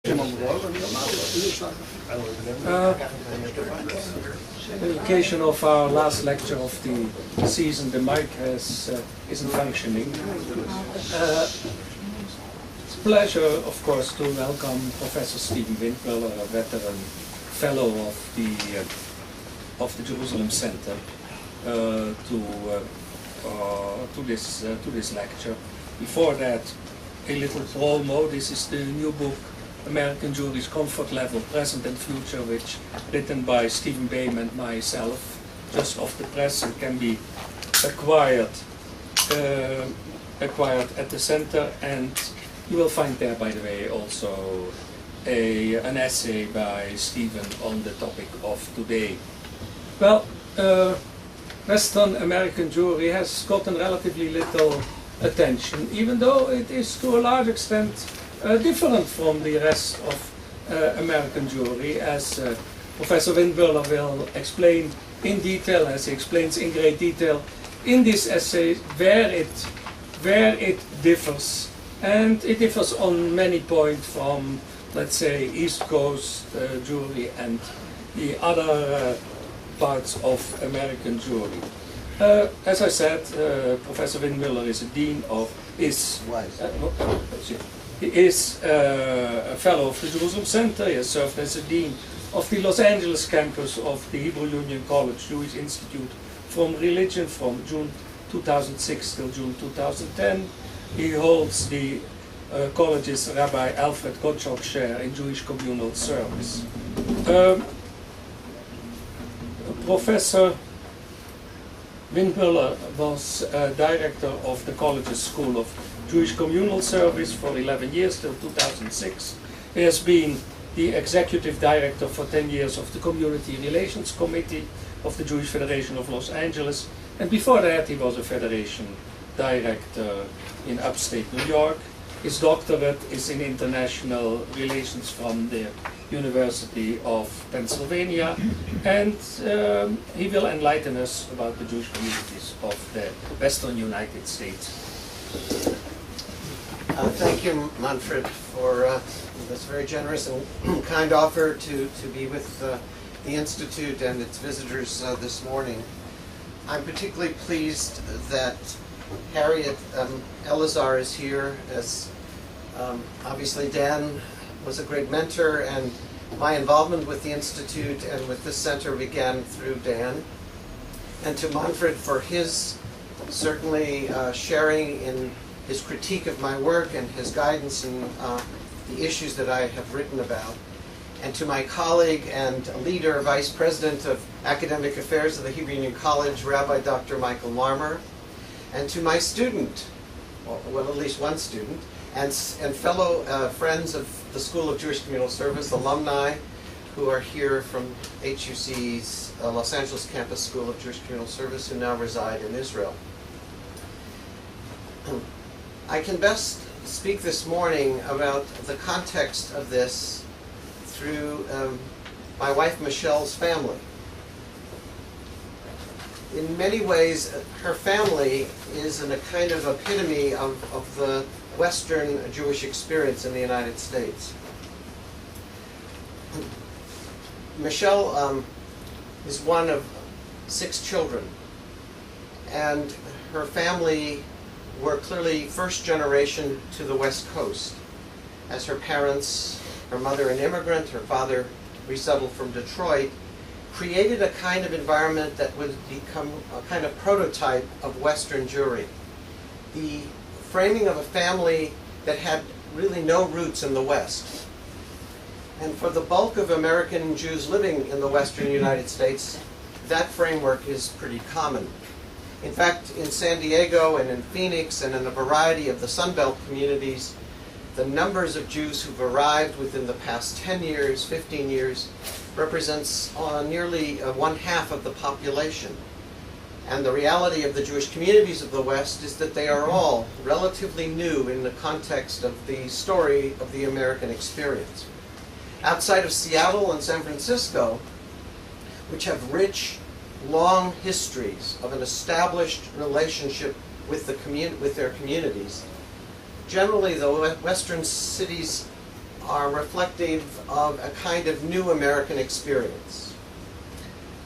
In the occasion of our last lecture of the season, the mic isn't functioning. It's a pleasure, of course, to welcome Professor Stephen Windmueller, a veteran fellow of the Jerusalem Center, to this lecture. Before that, a little promo. This is the new book, American Jewry's Comfort Level, Present and Future, which written by Stephen Boehm and myself, just off the press, and can be acquired at the center. And you will find there, by the way, also an essay by Stephen on the topic of today. Well, Western American Jewry has gotten relatively little attention, even though it is to a large extent different from the rest of American Jewry, as Professor Windmueller will explain in detail, as he explains in great detail in this essay, where it differs. And it differs on many points from, let's say, East Coast Jewry and the other parts of American Jewry. As I said, Professor Windmueller is a dean of he is a fellow of the Jerusalem Center. He has served as a dean of the Los Angeles campus of the Hebrew Union College Jewish Institute from Religion from June 2006 till June 2010. He holds the college's Rabbi Alfred Gottschalk chair in Jewish Communal Service. Professor Windmueller was director of the college's School of Jewish Communal Service for 11 years till 2006. He has been the executive director for 10 years of the Community Relations Committee of the Jewish Federation of Los Angeles, and before that he was a federation director in upstate New York. His doctorate is in international relations from the University of Pennsylvania, and he will enlighten us about the Jewish communities of the Western United States. Thank you, Manfred, for this very generous and kind offer to be with the Institute and its visitors this morning. I'm particularly pleased that Harriet Elazar is here, as obviously Dan was a great mentor, and my involvement with the Institute and with this center began through Dan. And to Manfred for his certainly sharing in his critique of my work and his guidance in the issues that I have written about. And to my colleague and leader, Vice President of Academic Affairs of the Hebrew Union College, Rabbi Dr. Michael Marmer. And to my student, well, at least one student, and fellow friends of the School of Jewish Communal Service, alumni who are here from HUC's Los Angeles Campus School of Jewish Communal Service, who now reside in Israel. I can best speak this morning about the context of this through my wife Michelle's family. In many ways, her family is a kind of epitome of the Western Jewish experience in the United States. Michelle is one of 6 children, and her family were clearly first generation to the West Coast, as her parents, her mother an immigrant, her father resettled from Detroit, created a kind of environment that would become a kind of prototype of Western Jewry. The framing of a family that had really no roots in the West. And for the bulk of American Jews living in the Western United States, that framework is pretty common. In fact, in San Diego and in Phoenix and in a variety of the Sunbelt communities, the numbers of Jews who've arrived within the past 10 years, 15 years, represents nearly 1/2 of the population. And the reality of the Jewish communities of the West is that they are all relatively new in the context of the story of the American experience. Outside of Seattle and San Francisco, which have rich, long histories of an established relationship with their communities, generally the Western cities are reflective of a kind of new American experience.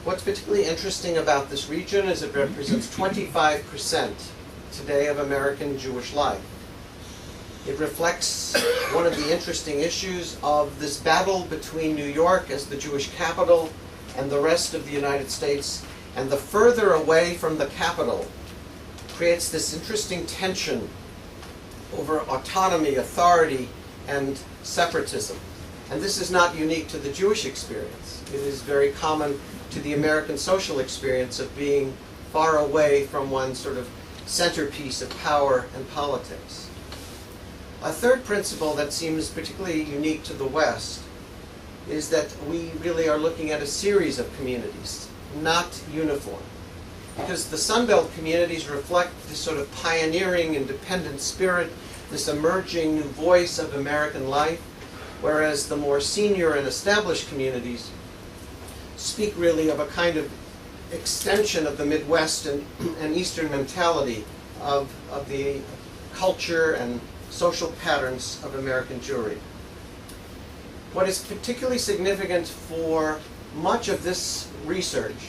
What's particularly interesting about this region is it represents 25% today of American Jewish life. It reflects one of the interesting issues of this battle between New York as the Jewish capital and the rest of the United States, and the further away from the capital creates this interesting tension over autonomy, authority, and separatism. And this is not unique to the Jewish experience. It is very common to the American social experience of being far away from one sort of centerpiece of power and politics. A third principle that seems particularly unique to the West is that we really are looking at a series of communities, not uniform. Because the Sun Belt communities reflect this sort of pioneering, independent spirit, this emerging new voice of American life, whereas the more senior and established communities speak really of a kind of extension of the Midwest and Eastern mentality of the culture and social patterns of American Jewry. What is particularly significant for much of this research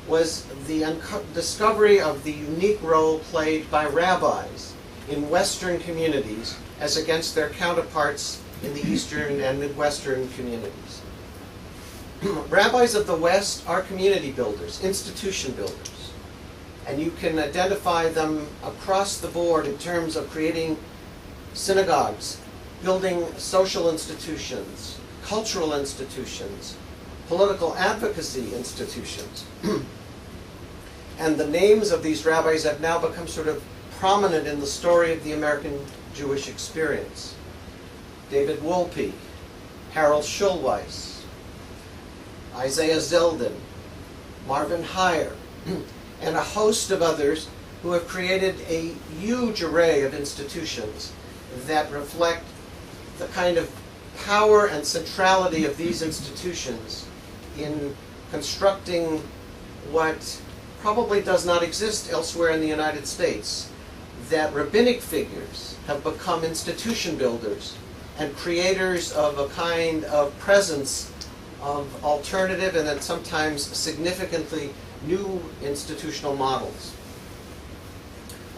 was the discovery of the unique role played by rabbis in Western communities as against their counterparts in the Eastern and Midwestern communities. Rabbis of the West are community builders, institution builders, and you can identify them across the board in terms of creating synagogues, building social institutions, cultural institutions, political advocacy institutions. And the names of these rabbis have now become sort of prominent in the story of the American Jewish experience. David Wolpe, Harold Schulweis, Isaiah Zeldin, Marvin Heyer, and a host of others who have created a huge array of institutions that reflect the kind of power and centrality of these institutions in constructing what probably does not exist elsewhere in the United States, that rabbinic figures have become institution builders and creators of a kind of presence of alternative and then sometimes significantly new institutional models.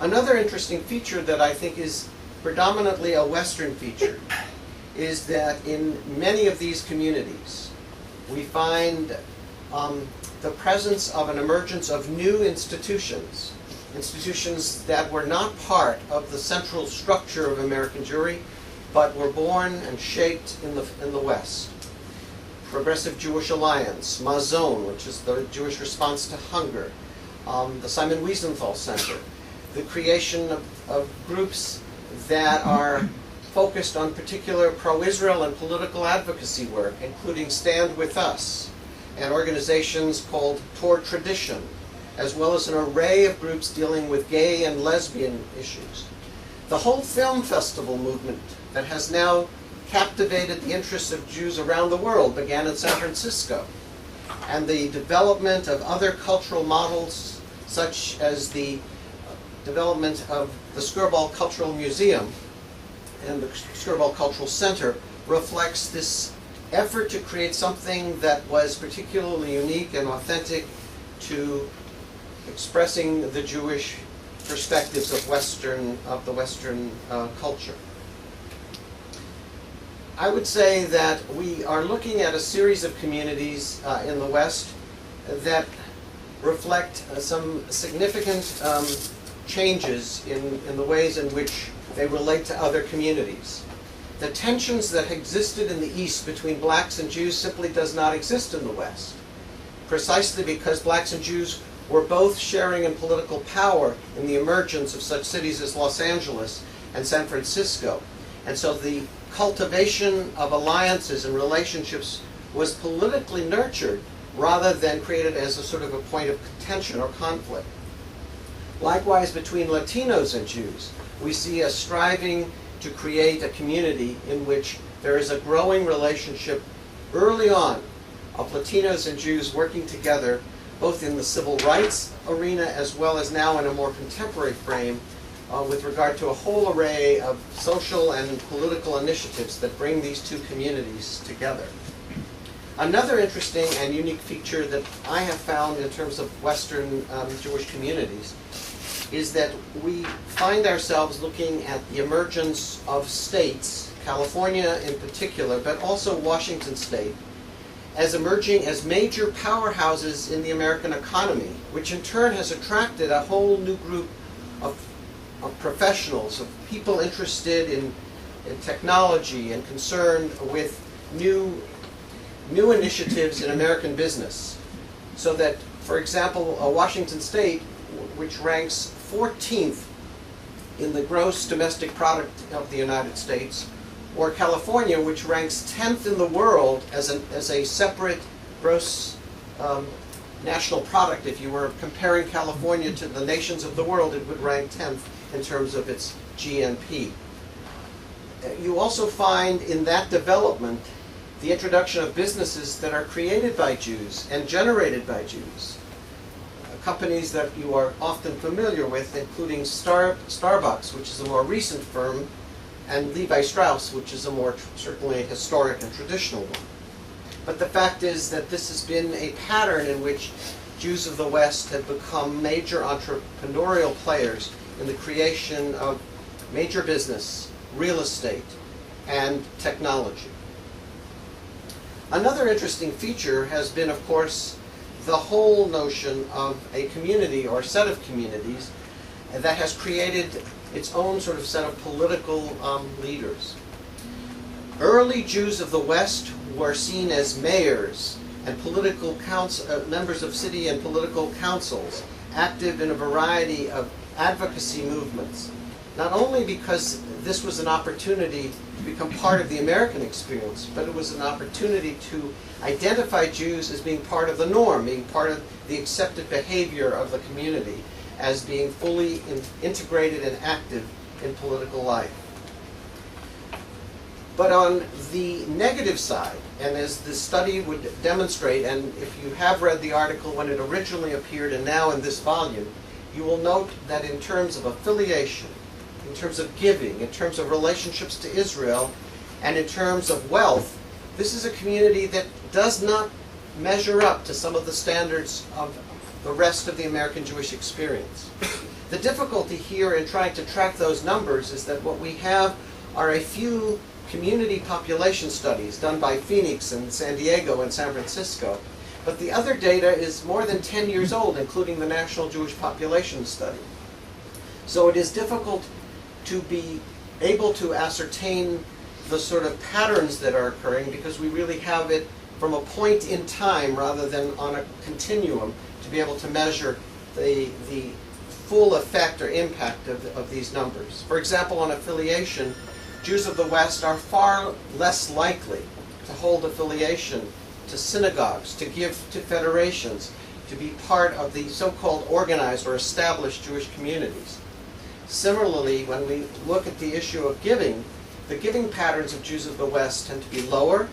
Another interesting feature that I think is predominantly a Western feature is that in many of these communities we find the presence of an emergence of new institutions, institutions that were not part of the central structure of American Jewry, but were born and shaped in the West. Progressive Jewish Alliance, Mazon, which is the Jewish response to hunger, the Simon Wiesenthal Center, the creation of groups that are focused on particular pro-Israel and political advocacy work, including Stand With Us, and organizations called Toward Tradition, as well as an array of groups dealing with gay and lesbian issues. The whole film festival movement that has now captivated the interests of Jews around the world began in San Francisco, and the development of other cultural models, such as the development of the Skirball Cultural Museum and the Skirball Cultural Center, reflects this effort to create something that was particularly unique and authentic to expressing the Jewish perspectives of the Western culture. I would say that we are looking at a series of communities in the West that reflect some significant changes in the ways in which they relate to other communities. The tensions that existed in the East between blacks and Jews simply does not exist in the West, precisely because blacks and Jews were both sharing in political power in the emergence of such cities as Los Angeles and San Francisco. And so the cultivation of alliances and relationships was politically nurtured rather than created as a sort of a point of contention or conflict. Likewise, between Latinos and Jews, we see a striving to create a community in which there is a growing relationship early on of Latinos and Jews working together, both in the civil rights arena as well as now in a more contemporary frame with regard to a whole array of social and political initiatives that bring these two communities together. Another interesting and unique feature that I have found in terms of Western Jewish communities is that we find ourselves looking at the emergence of states, California in particular, but also Washington State, as emerging as major powerhouses in the American economy, which in turn has attracted a whole new group of professionals, of people interested in technology and concerned with new initiatives in American business. So that, for example, Washington State, which ranks 14th in the gross domestic product of the United States, or California, which ranks 10th in the world as a separate gross national product. If you were comparing California to the nations of the world, it would rank 10th in terms of its GNP. You also find in that development the introduction of businesses that are created by Jews and generated by Jews. Companies that you are often familiar with, including Starbucks, which is a more recent firm, and Levi Strauss, which is a more certainly historic and traditional one. But the fact is that this has been a pattern in which Jews of the West have become major entrepreneurial players in the creation of major business, real estate, and technology. Another interesting feature has been, of course, the whole notion of a community or set of communities that has created its own sort of set of political leaders. Early Jews of the West were seen as mayors and political members of city and political councils, active in a variety of advocacy movements, not only because this was an opportunity to become part of the American experience, but it was an opportunity to identify Jews as being part of the norm, being part of the accepted behavior of the community, as being fully integrated and active in political life. But on the negative side, and as the study would demonstrate, and if you have read the article when it originally appeared and now in this volume, you will note that in terms of affiliation, in terms of giving, in terms of relationships to Israel, and in terms of wealth, this is a community that does not measure up to some of the standards of the rest of the American Jewish experience. The difficulty here in trying to track those numbers is that what we have are a few community population studies done by Phoenix and San Diego and San Francisco, but the other data is more than 10 years old, including the National Jewish Population Study. So it is difficult to be able to ascertain the sort of patterns that are occurring because we really have it from a point in time rather than on a continuum to be able to measure the full effect or impact of these numbers. For example, on affiliation, Jews of the West are far less likely to hold affiliation to synagogues, to give to federations, to be part of the so-called organized or established Jewish communities. Similarly, when we look at the issue of giving, the giving patterns of Jews of the West tend to be lower,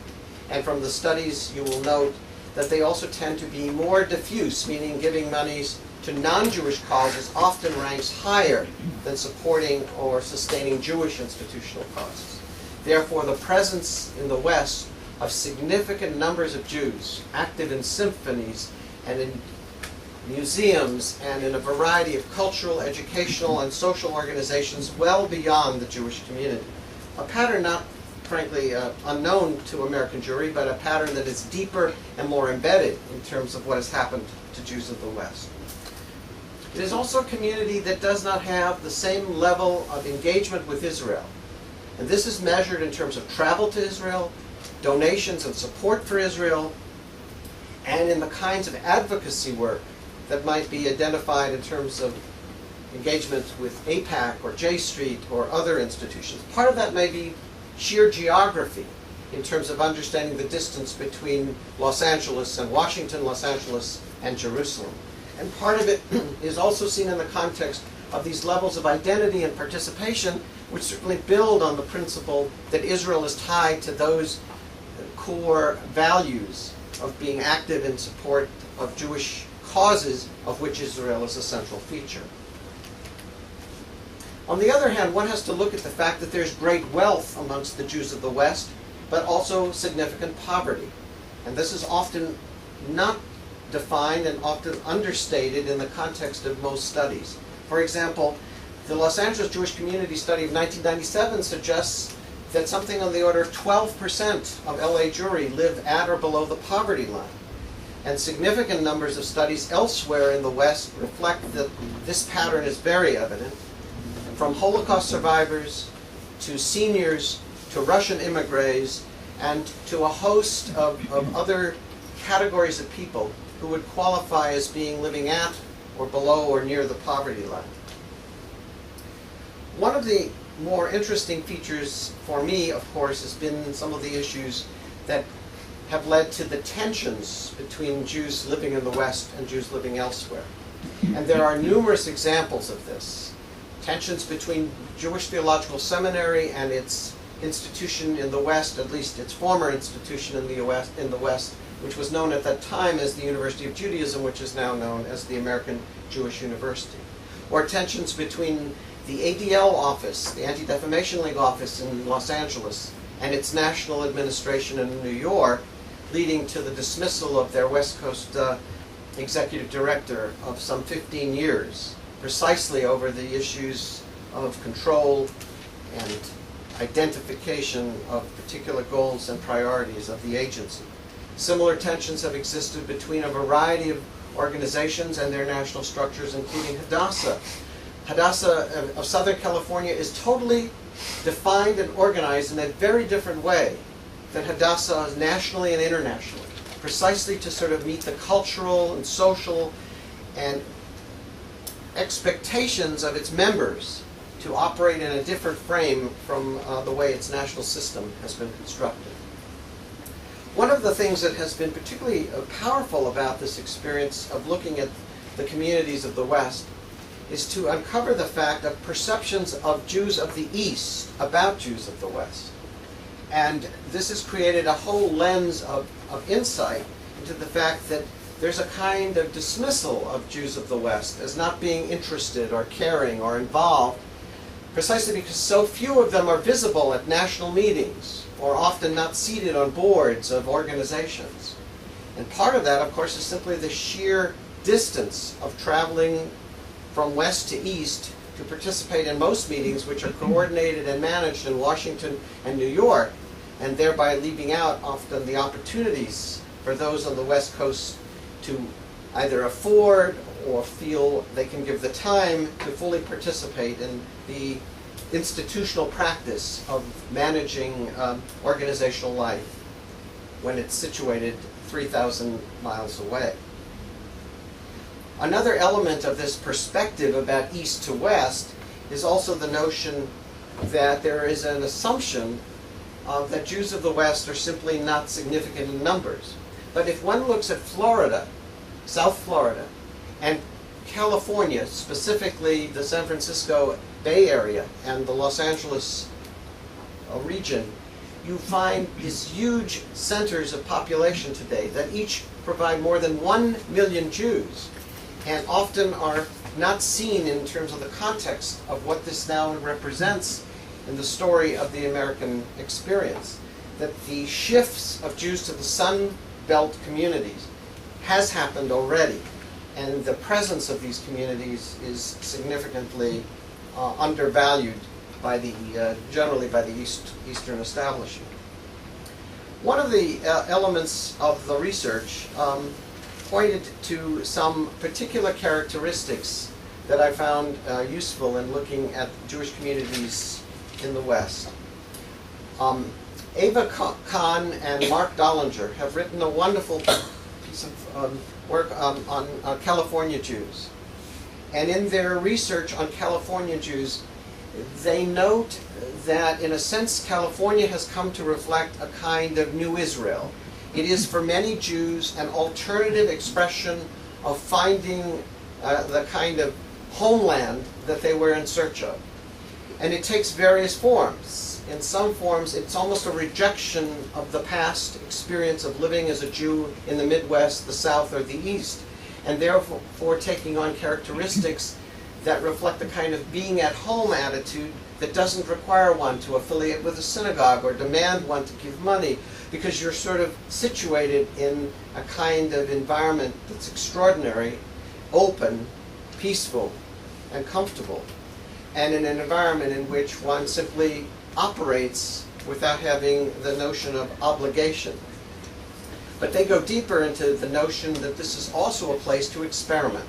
and from the studies you will note that they also tend to be more diffuse, meaning giving monies to non-Jewish causes often ranks higher than supporting or sustaining Jewish institutional causes. Therefore, the presence in the West of significant numbers of Jews active in symphonies and in museums and in a variety of cultural, educational, and social organizations well beyond the Jewish community. A pattern not, frankly, unknown to American Jewry, but a pattern that is deeper and more embedded in terms of what has happened to Jews of the West. It is also a community that does not have the same level of engagement with Israel. And this is measured in terms of travel to Israel, donations and support for Israel, and in the kinds of advocacy work that might be identified in terms of engagement with AIPAC or J Street or other institutions. Part of that may be sheer geography in terms of understanding the distance between Los Angeles and Washington, Los Angeles and Jerusalem. And part of it is also seen in the context of these levels of identity and participation, which certainly build on the principle that Israel is tied to those core values of being active in support of Jewish causes, of which Israel is a central feature. On the other hand, one has to look at the fact that there's great wealth amongst the Jews of the West, but also significant poverty. And this is often not defined and often understated in the context of most studies. For example, the Los Angeles Jewish Community Study of 1997 suggests that something on the order of 12% of LA Jewry live at or below the poverty line. And significant numbers of studies elsewhere in the West reflect that this pattern is very evident. From Holocaust survivors to seniors to Russian immigrants and to a host of other categories of people who would qualify as being living at or below or near the poverty line. One of the more interesting features for me, of course, has been some of the issues that have led to the tensions between Jews living in the West and Jews living elsewhere. And there are numerous examples of this. Tensions between Jewish Theological Seminary and its institution in the West, at least its former institution in the West, which was known at that time as the University of Judaism, which is now known as the American Jewish University. Or tensions between the ADL office, the Anti-Defamation League office in Los Angeles, and its national administration in New York, leading to the dismissal of their West Coast executive director of some 15 years, precisely over the issues of control and identification of particular goals and priorities of the agency. Similar tensions have existed between a variety of organizations and their national structures, including Hadassah. Hadassah of Southern California is totally defined and organized in a very different way than Hadassah is nationally and internationally, precisely to sort of meet the cultural and social and expectations of its members to operate in a different frame from the way its national system has been constructed. One of the things that has been particularly powerful about this experience of looking at the communities of the West is to uncover the fact of perceptions of Jews of the East about Jews of the West. And this has created a whole lens of insight into the fact that there's a kind of dismissal of Jews of the West as not being interested or caring or involved, precisely because so few of them are visible at national meetings or often not seated on boards of organizations. And part of that, of course, is simply the sheer distance of traveling from west to east to participate in most meetings, which are coordinated and managed in Washington and New York, and thereby leaving out often the opportunities for those on the West Coast to either afford or feel they can give the time to fully participate in the institutional practice of managing organizational life when it's situated 3,000 miles away. Another element of this perspective about east to west is also the notion that there is an assumption that Jews of the West are simply not significant in numbers. But if one looks at Florida, South Florida, and California, specifically the San Francisco Bay Area and the Los Angeles region, you find these huge centers of population today that each provide more than 1 million Jews, and often are not seen in terms of the context of what this now represents in the story of the American experience. That the shifts of Jews to the Sun Belt communities has happened already, and the presence of these communities is significantly undervalued by the generally by the Eastern establishment. One of the elements of the research pointed to some particular characteristics that I found useful in looking at Jewish communities in the West. Ava Kahn and Mark Dollinger have written a wonderful piece of work on California Jews. And in their research on California Jews, they note that, in a sense, California has come to reflect a kind of new Israel. It is, for many Jews, an alternative expression of finding the kind of homeland that they were in search of. And it takes various forms. In some forms, it's almost a rejection of the past experience of living as a Jew in the Midwest, the South, or the East, and therefore taking on characteristics that reflect the kind of being at home attitude that doesn't require one to affiliate with a synagogue or demand one to give money, because you're sort of situated in a kind of environment that's extraordinary, open, peaceful, and comfortable, and in an environment in which one simply operates without having the notion of obligation. But they go deeper into the notion that this is also a place to experiment.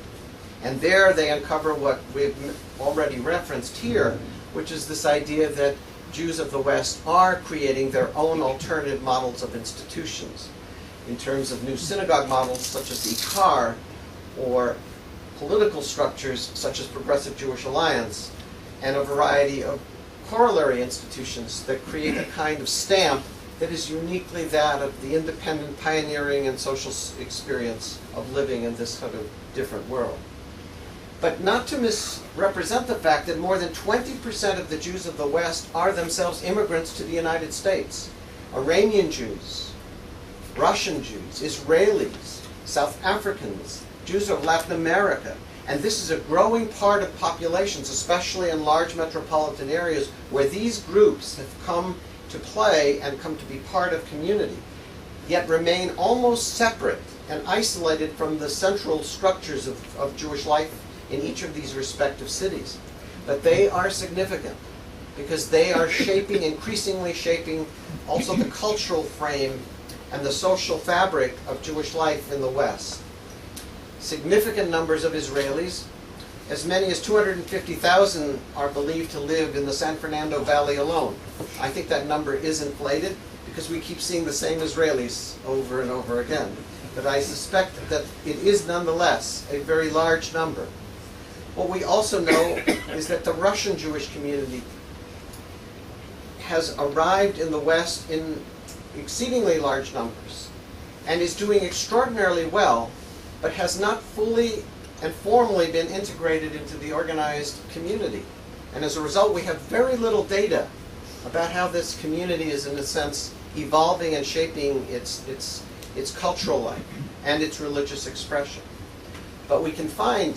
And there they uncover what we've already referenced here, which is this idea that Jews of the West are creating their own alternative models of institutions in terms of new synagogue models such as the Ikar, or political structures such as Progressive Jewish Alliance, and a variety of corollary institutions that create a kind of stamp that is uniquely that of the independent pioneering and social experience of living in this sort of different world. But not to misrepresent the fact that more than 20% of the Jews of the West are themselves immigrants to the United States. Iranian Jews, Russian Jews, Israelis, South Africans, Jews of Latin America. And this is a growing part of populations, especially in large metropolitan areas, where these groups have come to play and come to be part of community, yet remain almost separate and isolated from the central structures of Jewish life in each of these respective cities. But they are significant because they are shaping, increasingly shaping, also the cultural frame and the social fabric of Jewish life in the West. Significant numbers of Israelis, as many as 250,000 are believed to live in the San Fernando Valley alone. I think that number is inflated because we keep seeing the same Israelis over and over again. But I suspect that it is nonetheless a very large number. What we also know is that the Russian Jewish community has arrived in the West in exceedingly large numbers and is doing extraordinarily well, but has not fully and formally been integrated into the organized community. And as a result, we have very little data about how this community is, in a sense, evolving and shaping its cultural life and its religious expression. But we can find,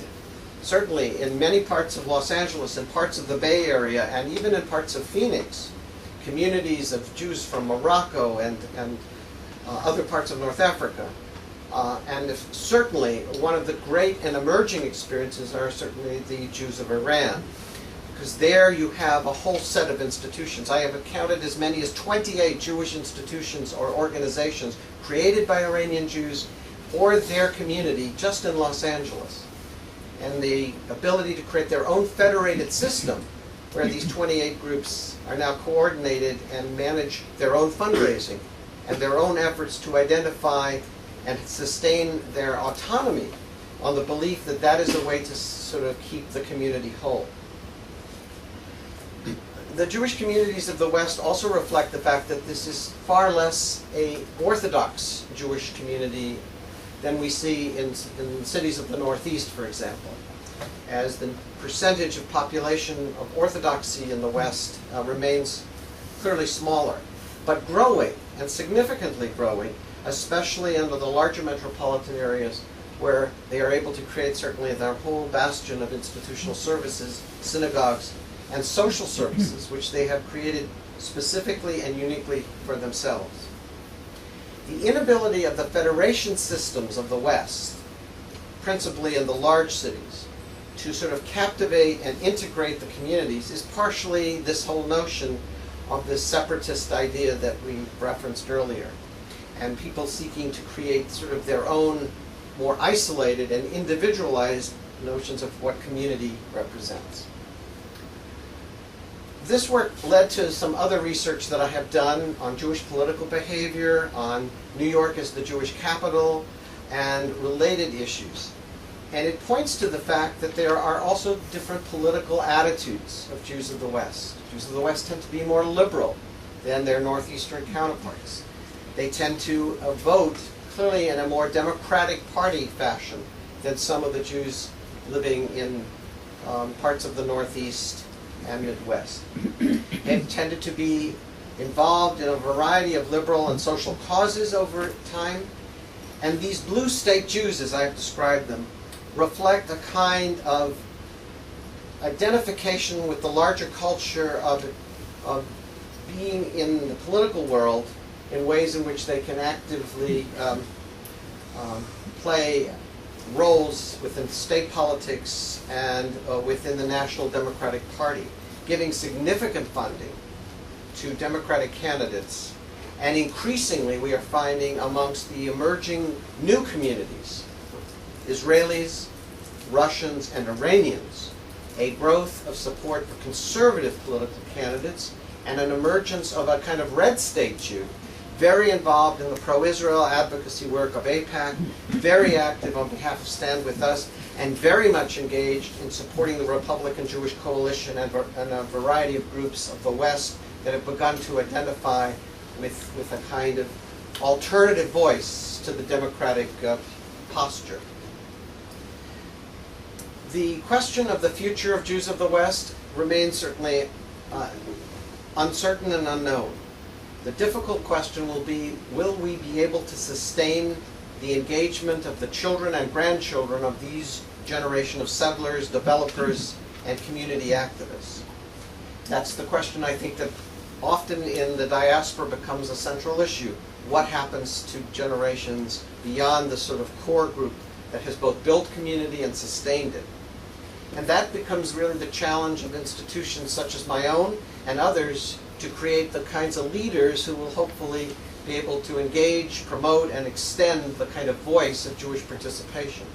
certainly in many parts of Los Angeles and parts of the Bay Area and even in parts of Phoenix, communities of Jews from Morocco and other parts of North Africa. And certainly one of the great and emerging experiences are certainly the Jews of Iran, because there you have a whole set of institutions. I have counted as many as 28 Jewish institutions or organizations created by Iranian Jews or their community just in Los Angeles. And the ability to create their own federated system where these 28 groups are now coordinated and manage their own fundraising and their own efforts to identify and sustain their autonomy on the belief that that is a way to sort of keep the community whole. The Jewish communities of the West also reflect the fact that this is far less an Orthodox Jewish community than we see in cities of the Northeast, for example, as the percentage of population of Orthodoxy in the West remains clearly smaller, but growing, and significantly growing, especially under the larger metropolitan areas where they are able to create certainly their whole bastion of institutional services, synagogues, and social services, which they have created specifically and uniquely for themselves. The inability of the federation systems of the West, principally in the large cities, to sort of captivate and integrate the communities is partially this whole notion of this separatist idea that we referenced earlier, and people seeking to create sort of their own more isolated and individualized notions of what community represents. This work led to some other research that I have done on Jewish political behavior, on New York as the Jewish capital, and related issues. And it points to the fact that there are also different political attitudes of Jews of the West. Jews of the West tend to be more liberal than their northeastern counterparts. They tend to vote clearly in a more democratic party fashion than some of the Jews living in parts of the Northeast and Midwest. They tended to be involved in a variety of liberal and social causes over time. And these blue state Jews, as I have described them, reflect a kind of identification with the larger culture of being in the political world in ways in which they can actively play roles within state politics and within the National Democratic Party, giving significant funding to Democratic candidates. And increasingly, we are finding amongst the emerging new communities, Israelis, Russians, and Iranians, a growth of support for conservative political candidates and an emergence of a kind of red state Jew, very involved in the pro-Israel advocacy work of AIPAC, very active on behalf of Stand With Us, and very much engaged in supporting the Republican Jewish Coalition and a variety of groups of the West that have begun to identify with a kind of alternative voice to the democratic posture. The question of the future of Jews of the West remains certainly uncertain and unknown. The difficult question will be, will we be able to sustain the engagement of the children and grandchildren of these generation of settlers, developers, and community activists? That's the question I think that often in the diaspora becomes a central issue. What happens to generations beyond the sort of core group that has both built community and sustained it? And that becomes really the challenge of institutions such as my own and others to create the kinds of leaders who will hopefully be able to engage, promote, and extend the kind of voice of Jewish participation.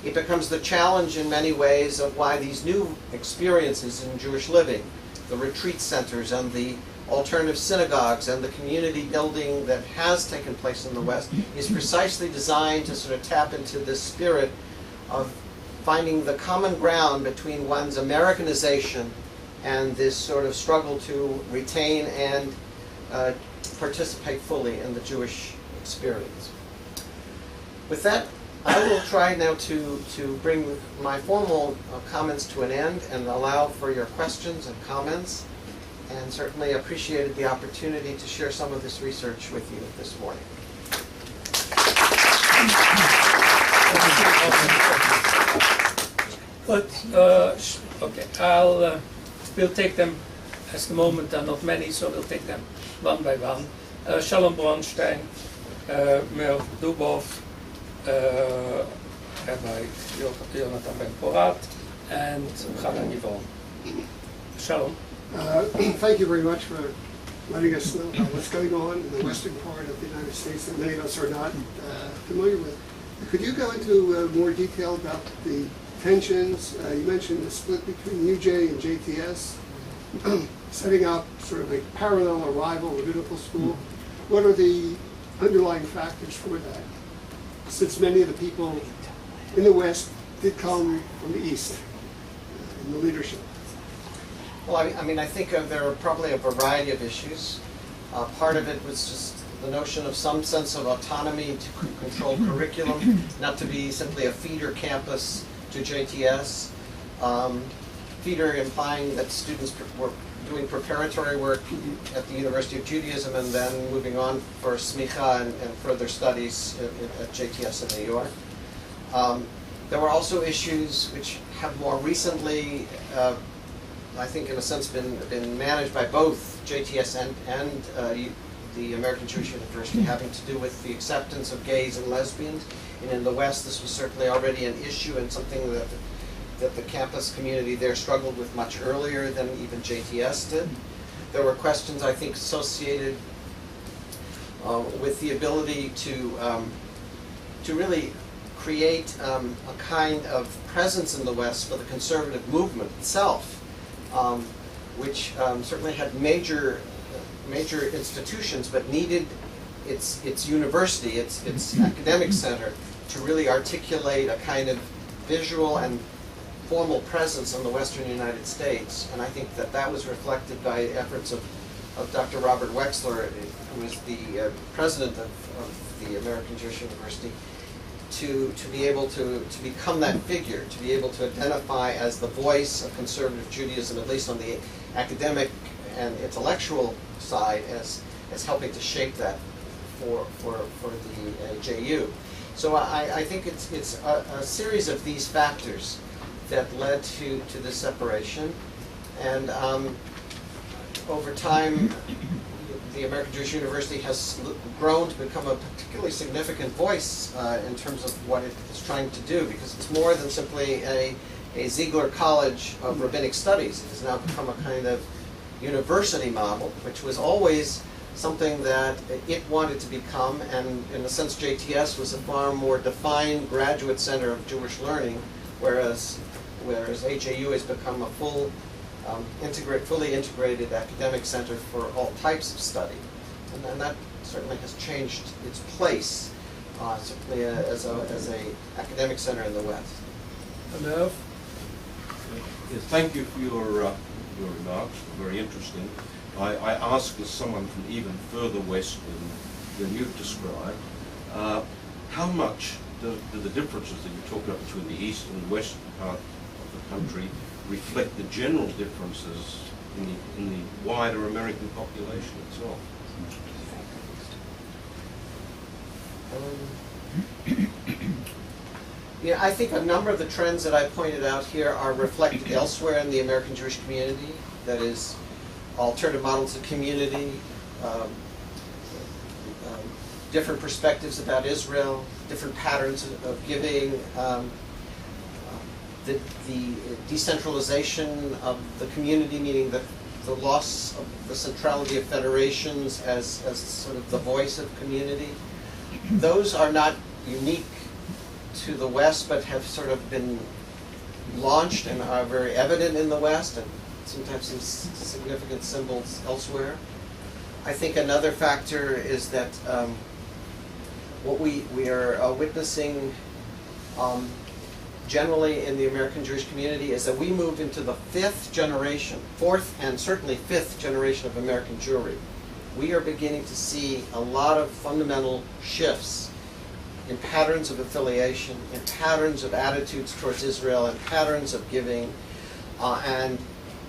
It becomes the challenge in many ways of why these new experiences in Jewish living, the retreat centers and the alternative synagogues and the community building that has taken place in the West, is precisely designed to sort of tap into this spirit of finding the common ground between one's Americanization and this sort of struggle to retain and participate fully in the Jewish experience. With that, I will try now to bring my formal comments to an end and allow for your questions and comments, and certainly appreciated the opportunity to share some of this research with you this morning. But, okay, we'll take them as the moment are not many, so we'll take them one by one. Shalom Bronstein, Mer Dubov, Rabbi Jonathan Ben Porat, and Chana Givon. Shalom. Thank you very much for letting us know about what's going on in the western part of the United States that many of us are not familiar with. Could you go into more detail about the tensions? You mentioned the split between UJ and JTS, setting up sort of a parallel or rival rabbinical school. What are the underlying factors for that, since many of the people in the West did come from the East in the leadership? Well, I mean, I think there are probably a variety of issues. Part of it was just the notion of some sense of autonomy to control curriculum, not to be simply a feeder campus to JTS. Feeder implying that students were doing preparatory work at the University of Judaism and then moving on for smicha and further studies at JTS in New York. There were also issues which have more recently, I think in a sense, been managed by both JTS and the American Jewish University, having to do with the acceptance of gays and lesbians. And in the West, this was certainly already an issue and something that the campus community there struggled with much earlier than even JTS did. There were questions, I think, associated with the ability to really create a kind of presence in the West for the conservative movement itself, which certainly had major institutions, but needed its university, its academic center, to really articulate a kind of visual and formal presence in the Western United States. And I think that was reflected by efforts of Dr. Robert Wexler, who is the president of the American Jewish University, to be able to become that figure, to be able to identify as the voice of conservative Judaism, at least on the academic and intellectual side, as helping to shape that for the JU. So I think it's a series of these factors that led to the separation. And over time, the American Jewish University has grown to become a particularly significant voice in terms of what it is trying to do, because it's more than simply a Ziegler College of Rabbinic Studies. It has now become a kind of university model, which was always something that it wanted to become, and in a sense JTS was a far more defined graduate center of Jewish learning, whereas AJU has become a fully integrated academic center for all types of study. And that certainly has changed its place, certainly as a academic center in the West. Enough? Yes, thank you for your remarks, very interesting. I ask as someone from even further west than you've described, how much do the differences that you talk about between the east and western part of the country reflect the general differences in the wider American population itself? Yeah, I think a number of the trends that I pointed out here are reflected elsewhere in the American Jewish community. That is, alternative models of community, different perspectives about Israel, different patterns of giving, the decentralization of the community, meaning the loss of the centrality of federations as sort of the voice of community. Those are not unique to the West, but have sort of been launched and are very evident in the West, and sometimes some significant symbols elsewhere. I think another factor is that what we are witnessing generally in the American Jewish community is that we moved into the fourth and certainly fifth generation of American Jewry. We are beginning to see a lot of fundamental shifts in patterns of affiliation, in patterns of attitudes towards Israel, and patterns of giving, and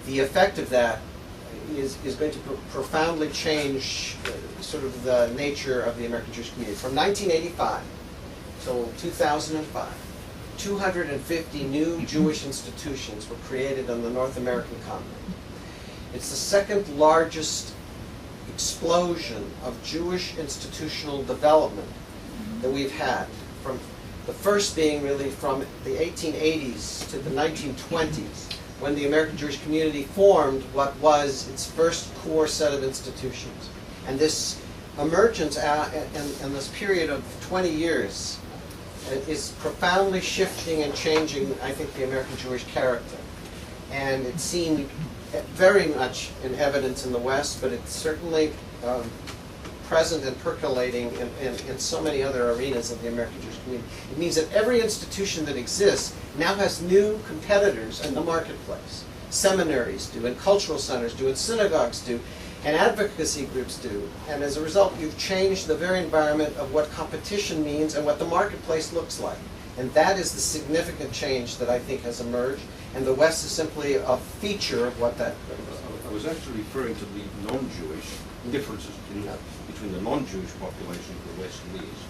the effect of that is going to profoundly change sort of the nature of the American Jewish community. From 1985 till 2005, 250 new Jewish institutions were created on the North American continent. It's the second largest explosion of Jewish institutional development that we've had, from the first being really from the 1880s to the 1920s, when the American Jewish community formed what was its first core set of institutions. And this emergence in this period of 20 years is profoundly shifting and changing, I think, the American Jewish character. And it's seen very much in evidence in the West, but it's certainly present and percolating in so many other arenas of the American Jewish community. It means that every institution that exists now has new competitors in the marketplace. Seminaries do, and cultural centers do, and synagogues do, and advocacy groups do. And as a result, you've changed the very environment of what competition means and what the marketplace looks like. And that is the significant change that I think has emerged. And the West is simply a feature of what that is. I was actually referring to the non-Jewish differences between the non-Jewish population of the West and the East.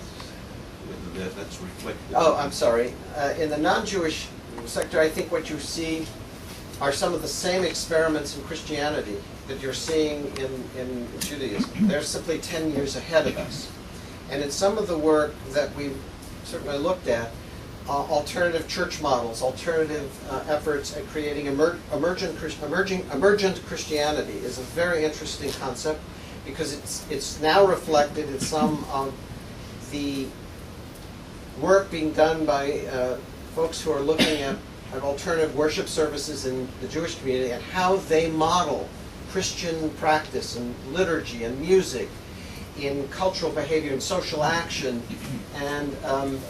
Whether that's reflected. Oh, I'm sorry. In the non-Jewish sector, I think what you see are some of the same experiments in Christianity that you're seeing in Judaism. They're simply 10 years ahead of us. And in some of the work that we've certainly looked at, alternative church models, alternative efforts at creating emergent Christianity is a very interesting concept, because it's now reflected in some of the work being done by folks who are looking at alternative worship services in the Jewish community and how they model Christian practice and liturgy and music in cultural behavior and social action. And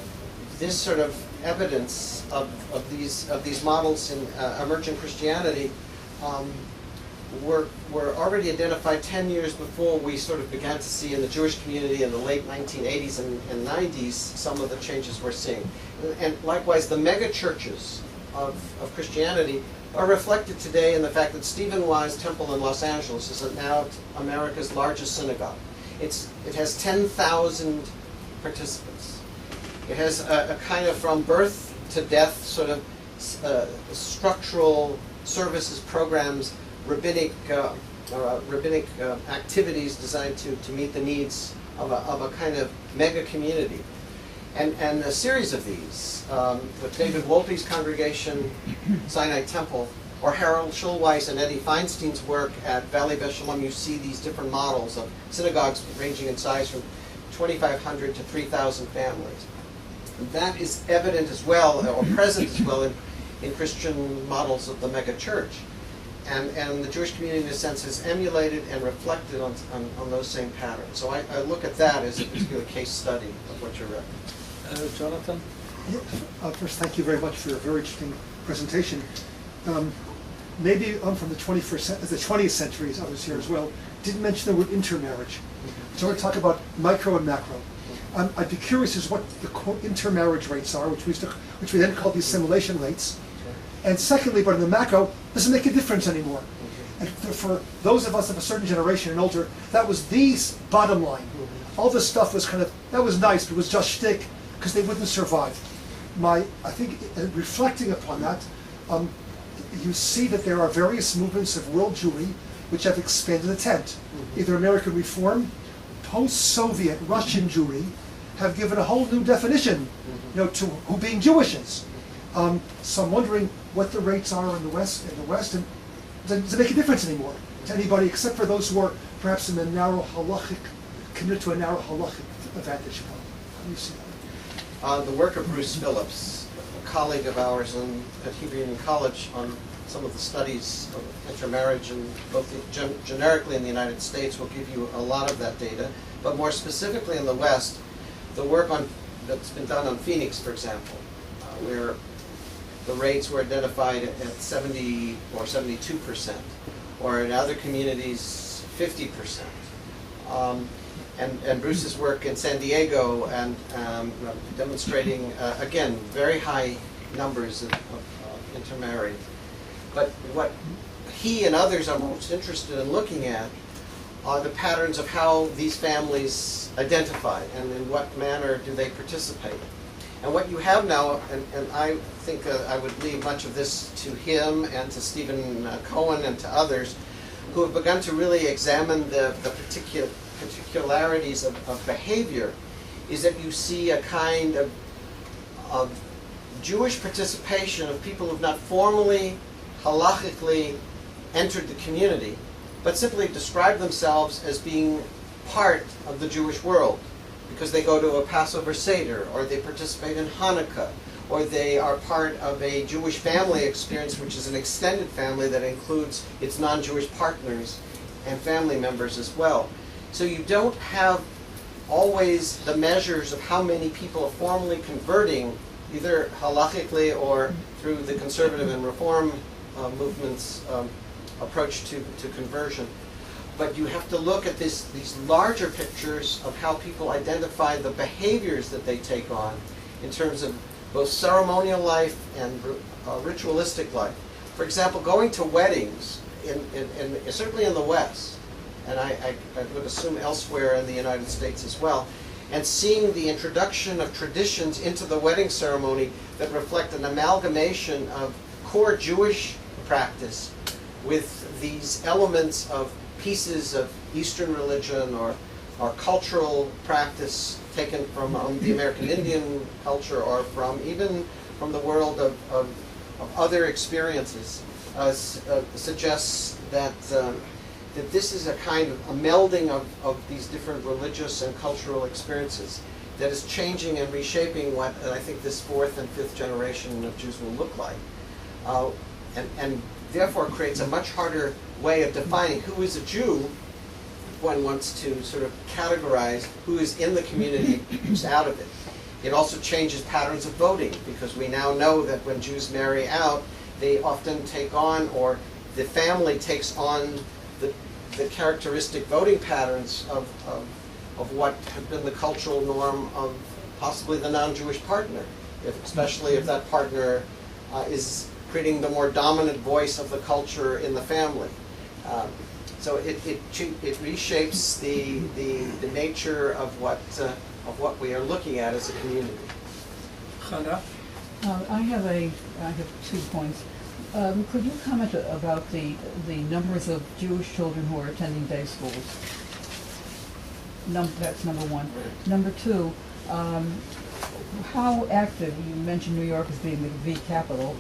this sort of evidence of these models in emergent Christianity were already identified 10 years before we sort of began to see in the Jewish community in the late 1980s and 90s some of the changes we're seeing. And likewise, the mega churches of Christianity are reflected today in the fact that Stephen Wise Temple in Los Angeles is now America's largest synagogue. It has 10,000 participants. It has a kind of from birth to death sort of structural services, programs, rabbinic activities designed to meet the needs of a kind of mega community. And a series of these, with David Wolpe's congregation, Sinai Temple, or Harold Schulweis and Eddie Feinstein's work at Valley Beth Shalom, you see these different models of synagogues ranging in size from 2,500 to 3,000 families. And that is evident as well, or present as well, in Christian models of the mega church. And the Jewish community, in a sense, has emulated and reflected on those same patterns. So I look at that as a particular case study of what you're referencing. Jonathan? First, thank you very much for a very interesting presentation. Maybe from the 20th century, as others here as well, didn't mention the word intermarriage. So I want to talk about micro and macro. I'd be curious as what the quote intermarriage rates are, which we then call the assimilation rates. And secondly, but in the macro, doesn't make a difference anymore. And for those of us of a certain generation and older, that was the bottom line. All this stuff was that was nice, but it was just shtick, because they wouldn't survive. I think reflecting upon that, you see that there are various movements of world Jewry which have expanded the tent. Either American Reform, post-Soviet Russian Jewry have given a whole new definition, to who being Jewish is. So I'm wondering what the rates are in the West, and does it make a difference anymore to anybody except for those who are perhaps in a narrow halachic, committed to a narrow halachic advantage. How do you see that? The work of Bruce Phillips, a colleague of ours at Hebrew Union College, on some of the studies of intermarriage, and both generically in the United States, will give you a lot of that data. But more specifically in the West, the work that's been done on Phoenix, for example, where the rates were identified at 70 or 72%, or in other communities 50%. And Bruce's work in San Diego and demonstrating, again, very high numbers of intermarried. But what he and others are most interested in looking at are the patterns of how these families identify and in what manner do they participate. And what you have now, and I think I would leave much of this to him and to Stephen Cohen and to others, who have begun to really examine the particularities of behavior, is that you see a kind of Jewish participation of people who have not formally, halachically entered the community, but simply describe themselves as being part of the Jewish world, because they go to a Passover Seder, or they participate in Hanukkah, or they are part of a Jewish family experience, which is an extended family that includes its non-Jewish partners and family members as well. So you don't have always the measures of how many people are formally converting, either halachically or through the conservative and reform movements' approach to conversion. But you have to look at these larger pictures of how people identify the behaviors that they take on in terms of both ceremonial life and ritualistic life. For example, going to weddings, certainly in the West, and I would assume elsewhere in the United States as well, and seeing the introduction of traditions into the wedding ceremony that reflect an amalgamation of core Jewish practice with these elements of pieces of Eastern religion or cultural practice taken from the American Indian culture, or even from the world of other experiences, suggests that this is a kind of a melding of these different religious and cultural experiences that is changing and reshaping what I think this fourth and fifth generation of Jews will look like, and therefore creates a much harder way of defining who is a Jew. One wants to sort of categorize who is in the community, who's out of it. It also changes patterns of voting, because we now know that when Jews marry out, they often take on, or the family takes on, the characteristic voting patterns of what have been the cultural norm of possibly the non-Jewish partner, especially if that partner is creating the more dominant voice of the culture in the family. So it reshapes the nature of what we are looking at as a community. Hannah? I have 2 points. Could you comment about the numbers of Jewish children who are attending day schools? That's number 1. Number 2, how active, you mentioned New York as being the V capital.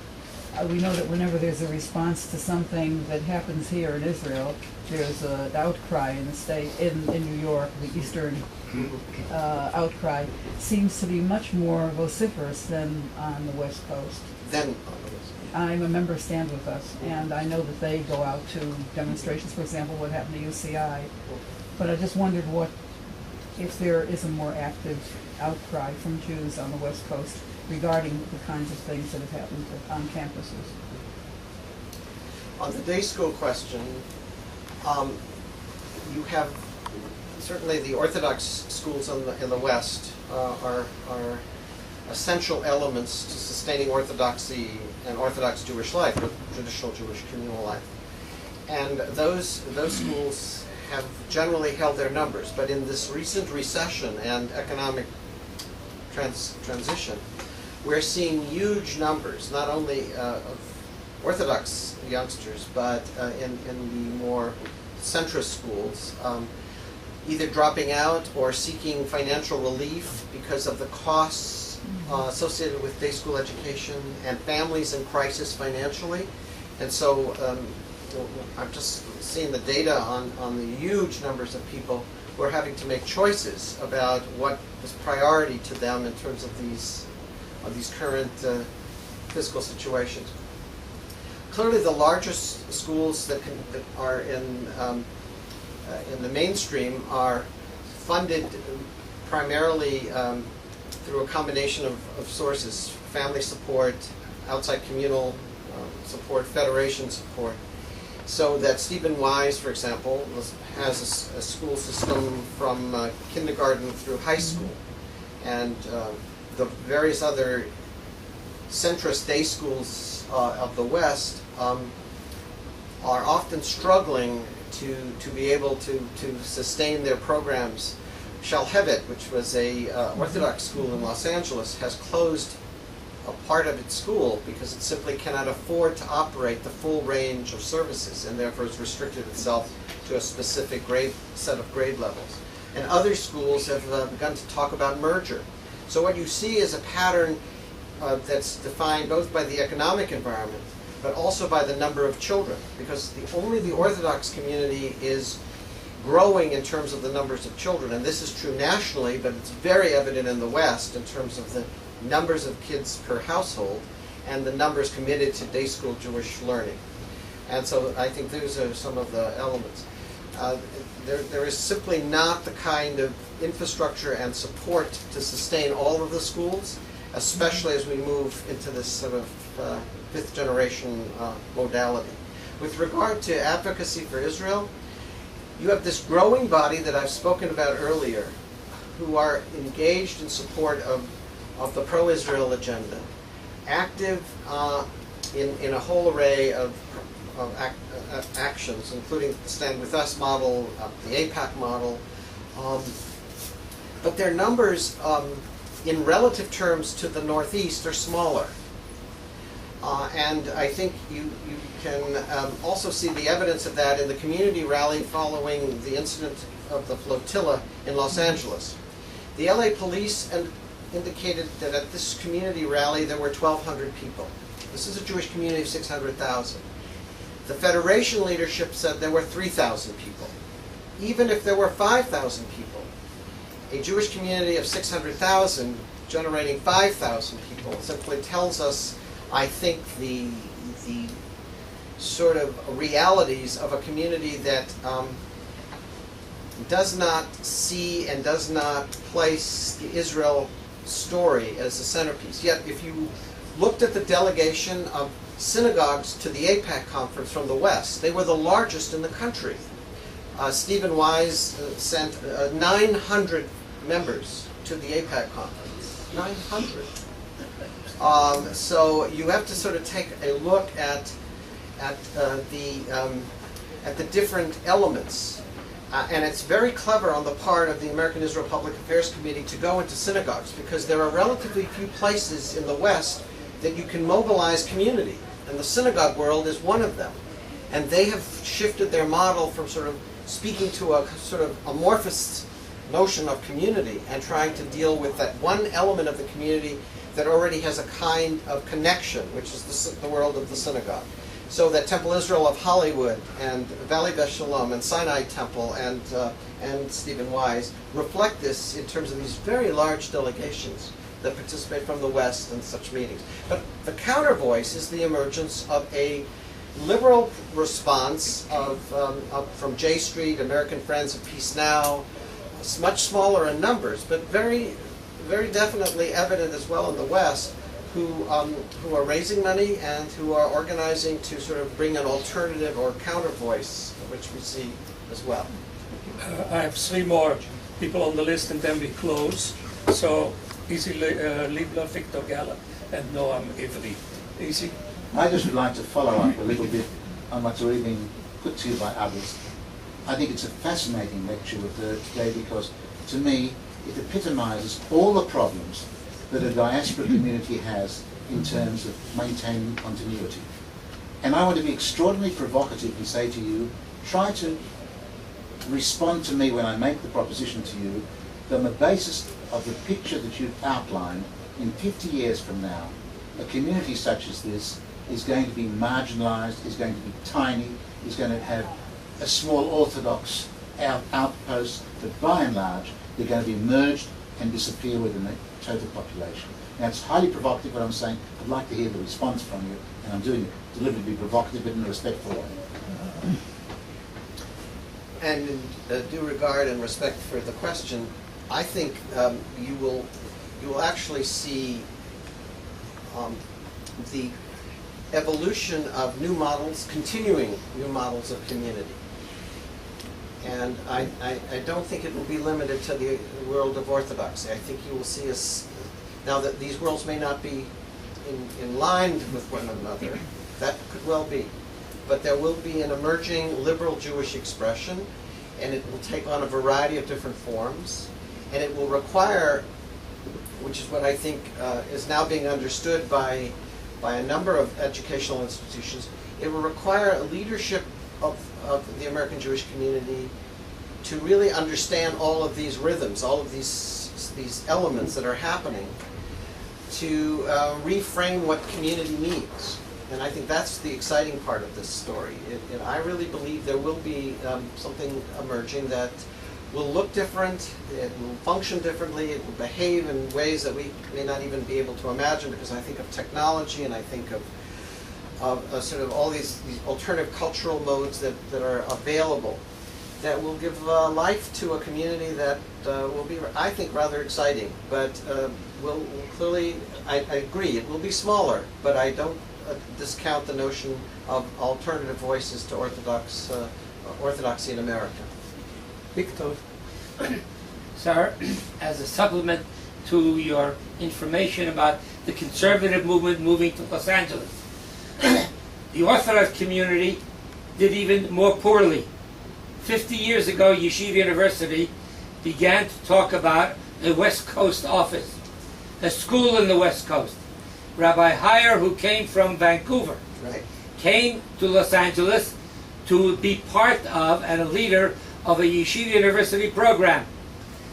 We know that whenever there's a response to something that happens here in Israel, there's an outcry in the state, in New York, the Eastern outcry seems to be much more vociferous than on the West Coast. I'm a member of Stand With Us, and I know that they go out to demonstrations, for example, what happened to UCI. But I just wondered if there is a more active outcry from Jews on the West Coast regarding the kinds of things that have happened on campuses. On the day school question, you have certainly the Orthodox schools in the West are essential elements to sustaining orthodoxy and Orthodox Jewish life, traditional Jewish communal life. And those schools have generally held their numbers, but in this recent recession and economic transition, we're seeing huge numbers, not only of Orthodox youngsters, but in the more centrist schools, either dropping out or seeking financial relief because of the costs associated with day school education, and families in crisis financially. And so I'm just seeing the data on the huge numbers of people who are having to make choices about what is priority to them in terms of these current fiscal situations. Clearly, the largest schools that are in the mainstream are funded primarily through a combination of sources: family support, outside communal support, federation support. So that Stephen Wise, for example, has a school system from kindergarten through high school, and the various other centrist day schools of the West are often struggling to be able to sustain their programs. Shalhevet, which was a Orthodox school in Los Angeles, has closed a part of its school because it simply cannot afford to operate the full range of services, and therefore has restricted itself to a specific set of grade levels. And other schools have begun to talk about merger. So what you see is a pattern that's defined both by the economic environment, but also by the number of children, because only the Orthodox community is growing in terms of the numbers of children. And this is true nationally, but it's very evident in the West in terms of the numbers of kids per household and the numbers committed to day school Jewish learning. And so I think those are some of the elements. There is simply not the kind of infrastructure and support to sustain all of the schools, especially as we move into this sort of fifth generation modality. With regard to advocacy for Israel, you have this growing body that I've spoken about earlier, who are engaged in support of the pro-Israel agenda, active in a whole array of actions, including the Stand With Us model, the AIPAC model. But their numbers, in relative terms to the Northeast, are smaller. And I think you can also see the evidence of that in the community rally following the incident of the flotilla in Los Angeles. The LA police indicated that at this community rally there were 1,200 people. This is a Jewish community of 600,000. The Federation leadership said there were 3,000 people. Even if there were 5,000 people, a Jewish community of 600,000 generating 5,000 people simply tells us, I think, the sort of realities of a community that does not see and does not place the Israel story as the centerpiece. Yet if you looked at the delegation of synagogues to the AIPAC conference from the West, they were the largest in the country. Stephen Wise sent 900 members to the AIPAC conference. 900. So you have to sort of take a look at the different elements. And it's very clever on the part of the American Israel Public Affairs Committee to go into synagogues, because there are relatively few places in the West that you can mobilize community, and the synagogue world is one of them. And they have shifted their model from sort of speaking to a sort of amorphous notion of community and trying to deal with that one element of the community that already has a kind of connection, which is the world of the synagogue. So that Temple Israel of Hollywood and Valley Beth Shalom and Sinai Temple and Stephen Wise reflect this in terms of these very large delegations that participate from the West in such meetings. But the counter voice is the emergence of a liberal response from J Street, American Friends of Peace Now, much smaller in numbers, but very, very definitely evident as well in the West, who are raising money and who are organizing to sort of bring an alternative or counter voice, which we see as well. I have 3 more people on the list and then we close. So, Easy Liebler, Victor Gallup, and Noam Ivry. Easy? I just would like to follow up a little bit on what's already been put to you by others. I think it's a fascinating lecture we've heard today because, to me, it epitomizes all the problems that a diaspora community has in terms of maintaining continuity. And I want to be extraordinarily provocative and say to you, try to respond to me when I make the proposition to you that on the basis of the picture that you've outlined, in 50 years from now, a community such as this is going to be marginalized, is going to be tiny, is going to have a small Orthodox outpost, but by and large, they're going to be merged and disappear within the total population. Now, it's highly provocative what I'm saying. I'd like to hear the response from you, and I'm doing it deliberately provocative, but in a respectful way. And in due regard and respect for the question, I think you will actually see the evolution of new models, continuing new models of community. And I don't think it will be limited to the world of Orthodoxy. I think you will see us, now that these worlds may not be in line with one another, that could well be. But there will be an emerging liberal Jewish expression, and it will take on a variety of different forms, and it will require, which is what I think is now being understood by a number of educational institutions, it will require a leadership of the American Jewish community to really understand all of these rhythms, all of these elements that are happening, to reframe what community means. And I think that's the exciting part of this story. And I really believe there will be something emerging that will look different, it will function differently, it will behave in ways that we may not even be able to imagine, because I think of technology and I think of sort of all these alternative cultural modes that are available that will give life to a community that will be, I think, rather exciting. But will clearly, I agree, it will be smaller, but I don't discount the notion of alternative voices to Orthodoxy in America. Victor? Sir, as a supplement to your information about the conservative movement moving to Los Angeles, the Orthodox community did even more poorly. 50 years ago, Yeshiva University began to talk about a West Coast office, a school in the West Coast. Rabbi Heyer, who came from Vancouver, came to Los Angeles to be part of and a leader of a Yeshiva University program.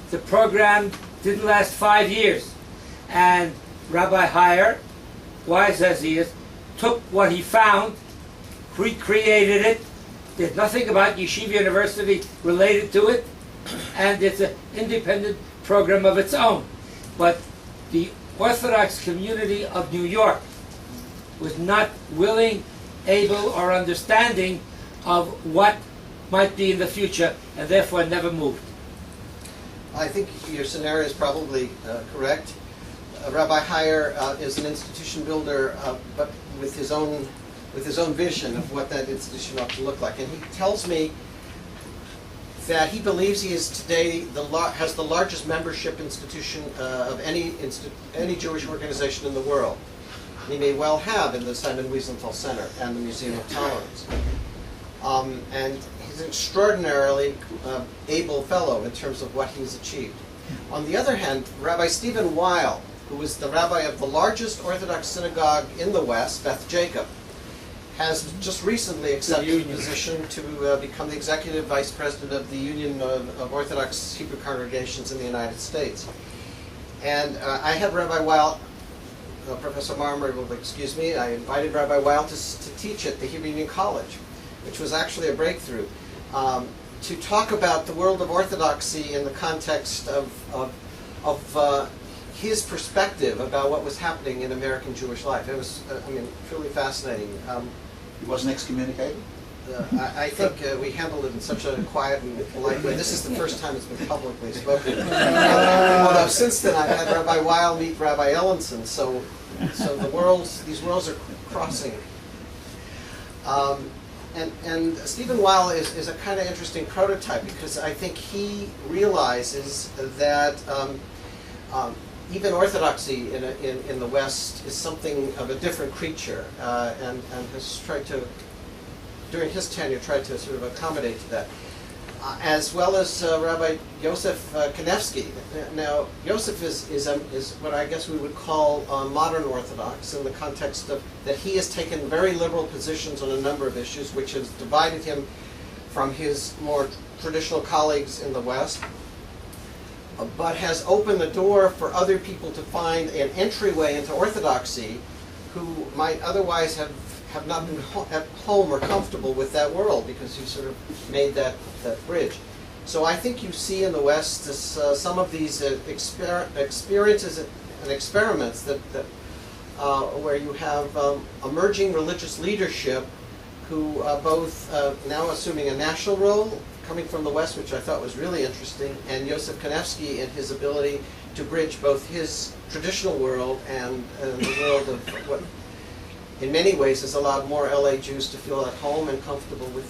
The program didn't last 5 years, and Rabbi Heyer, wise as he is, took what he found, recreated it, did nothing about Yeshiva University related to it, and it's an independent program of its own. But the Orthodox community of New York was not willing, able, or understanding of what might be in the future, and therefore never moved. I think your scenario is probably correct. Rabbi Heyer is an institution builder, but with his own vision of what that institution ought to look like. And he tells me that he believes he is today has the largest membership institution of any Jewish organization in the world. He may well have in the Simon Wiesenthal Center and the Museum of Tolerance. And he's an extraordinarily able fellow in terms of what he's achieved. On the other hand, Rabbi Stephen Weil who was the rabbi of the largest Orthodox synagogue in the West, Beth Jacob, has just recently accepted the position to become the executive vice president of the Union of Orthodox Hebrew Congregations in the United States. And I had Rabbi Weil, Professor Marmer will excuse me, I invited Rabbi Weil to teach at the Hebrew Union College, which was actually a breakthrough, to talk about the world of Orthodoxy in the context of his perspective about what was happening in American Jewish life. It was, truly fascinating. He wasn't excommunicated? I think we handled it in such a quiet and polite way. This is the first time it's been publicly spoken. Although since then I've had Rabbi Weil meet Rabbi Ellenson, so these worlds are crossing. And Stephen Weil is a kind of interesting prototype because I think he realizes that even orthodoxy in the West is something of a different creature, and has tried to, during his tenure, tried to sort of accommodate to that, as well as Rabbi Yosef Kanevsky. Now, Yosef is what I guess we would call modern Orthodox in the context of that he has taken very liberal positions on a number of issues, which has divided him from his more traditional colleagues in the West, but has opened the door for other people to find an entryway into Orthodoxy who might otherwise have not been at home or comfortable with that world because you sort of made that bridge. So I think you see in the West this, some of these experiences and experiments that where you have emerging religious leadership who both now assuming a national role coming from the West, which I thought was really interesting, and Yosef Kanevsky in his ability to bridge both his traditional world and the world of what in many ways has allowed more LA Jews to feel at home and comfortable with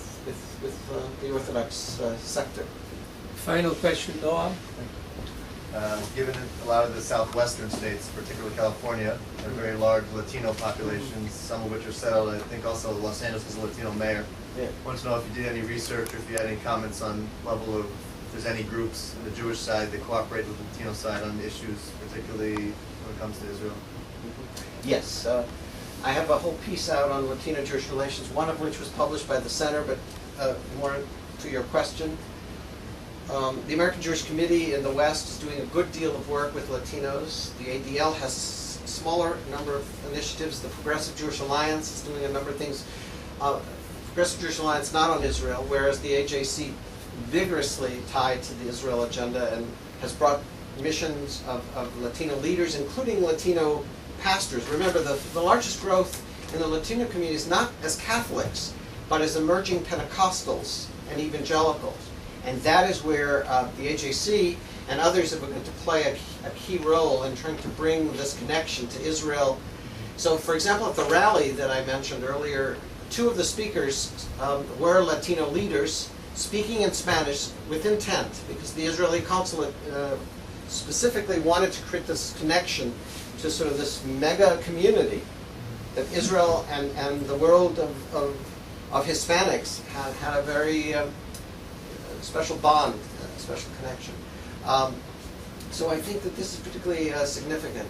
the Orthodox sector. Final question, Noam? Given a lot of the southwestern states, particularly California, have very large Latino populations, some of which are settled. I think also Los Angeles is a Latino mayor. Yeah. I wanted to know if you did any research or if you had any comments on level of, if there's any groups on the Jewish side that cooperate with the Latino side on issues, particularly when it comes to Israel. Yes. I have a whole piece out on Latino-Jewish relations, one of which was published by the Center, but more to your question. The American Jewish Committee in the West is doing a good deal of work with Latinos. The ADL has a smaller number of initiatives. The Progressive Jewish Alliance is doing a number of things. Progressive Jewish Alliance not on Israel, whereas the AJC vigorously tied to the Israel agenda and has brought missions of Latino leaders, including Latino pastors. Remember, the largest growth in the Latino community is not as Catholics, but as emerging Pentecostals and evangelicals. And that is where the AJC and others have begun to play a key role in trying to bring this connection to Israel. So, for example, at the rally that I mentioned earlier, two of the speakers were Latino leaders speaking in Spanish with intent, because the Israeli consulate specifically wanted to create this connection to sort of this mega community that Israel and the world of Hispanics had a very special bond, special connection. So I think that this is particularly significant.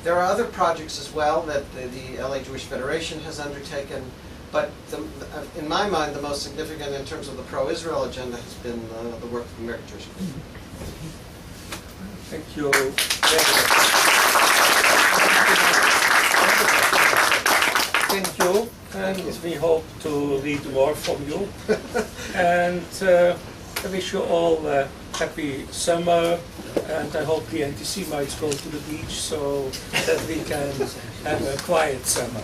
There are other projects as well that the LA Jewish Federation has undertaken, but in my mind the most significant in terms of the pro-Israel agenda has been the work of the American Jewish Communal Service. Thank you. Thank you, and we hope to read more from you. And I wish you all a happy summer, and I hope the anti-Semites go to the beach so that we can have a quiet summer.